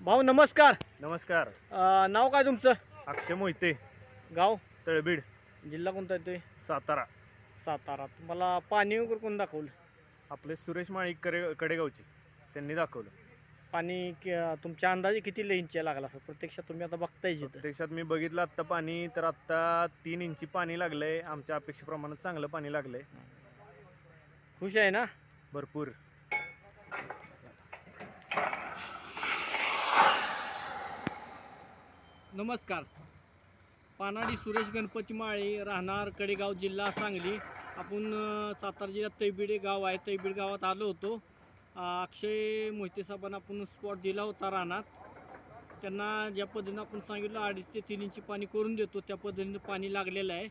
भाऊ नमस्कार. नमस्कार. नाव काय तुमचं? अक्षय मोहिते, गाव? तळबीड, जिल्हा कोणता येतोय? सातारा. सातारा. तुम्हाला पाणी वगैरे कोण दाखवलं? आपले सुरेश माळी कडेगावचे त्यांनी दाखवलं. पाणी तुमच्या अंदाजे किती इंची लागला असेल? प्रत्यक्षात तुम्ही आता बघताय जिथं. प्रत्यक्षात मी बघितलं आत्ता पाणी, तर आत्ता 3 इंची पाणी लागलंय. आमच्या अपेक्षेप्रमाणे चांगलं पाणी लागलंय. खुश आहे ना? भरपूर. नमस्कार. पानाडी सुरेश गणपती माळी, राहणार कडेगाव, जिल्हा सांगली. आपण सातारा जिल्ह्यात तैबिडे गाव आहे. तैबिड गावात आलो होतो. अक्षय मोहिते साहेबांना आपण स्पॉट दिला होता रानात. त्यांना ज्या पद्धतीनं आपण सांगितलं 2.5 ते 3 इंची पाणी करून देतो, त्या पद्धतीनं पाणी लागलेलं आहे.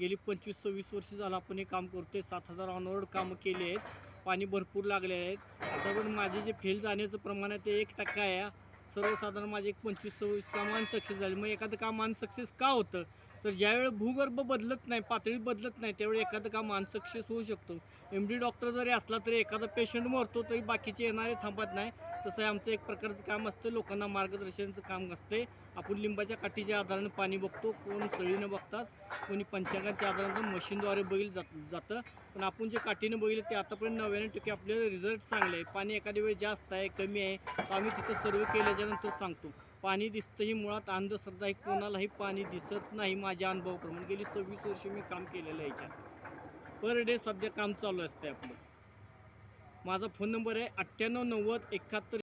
गेली 25-26 वर्ष झालं आपण हे काम करतोय. 7,000 ऑनवर्ड कामं केली आहेत. पाणी भरपूर लागले आहेत. आता पण माझे जे फेल जाण्याचं प्रमाण आहे ते 1% आहे. सर्वसाधारण माझे एक 25-26 काम अनसक्सेस झाले. मग एखादं काम अनसक्सेस का होतं? तर ज्यावेळी भूगर्भ बदलत नाही, पातळी बदलत नाही, त्यावेळी एखादं काम अनसक्सेस होऊ शकतो. MD डॉक्टर जरी असला तरी एखादा पेशंट मरतो तरी बाकीचे येणारे थांबत नाही. तसं आहे आमचं एक प्रकारचं काम असतं, लोकांना मार्गदर्शनाचं काम असते. आपण लिंबाच्या काठीच्या आधारानं पाणी बघतो, कोण सळीनं बघतात, कोणी पंचांगाच्या आधारानं मशीनद्वारे बघितलं जातं. पण आपण जे काठीनं बघितलं ते आतापर्यंत 99% आपले रिझल्ट चांगले आहे. पाणी एखाद्या वेळी जास्त आहे, कमी आहे, तर आम्ही तिथं सर्वे केल्याच्यानंतर सांगतो. पाणी दिसतं ही मुळात अंधश्रद्धा ही, कोणालाही पाणी दिसत नाही. माझ्या अनुभवाप्रमाणे गेली 26 वर्ष मी काम केलेलं आहे याच्यात. पर डे सध्या काम चालू असते आपलं. माझा फोन नंबर आहे 98 90 71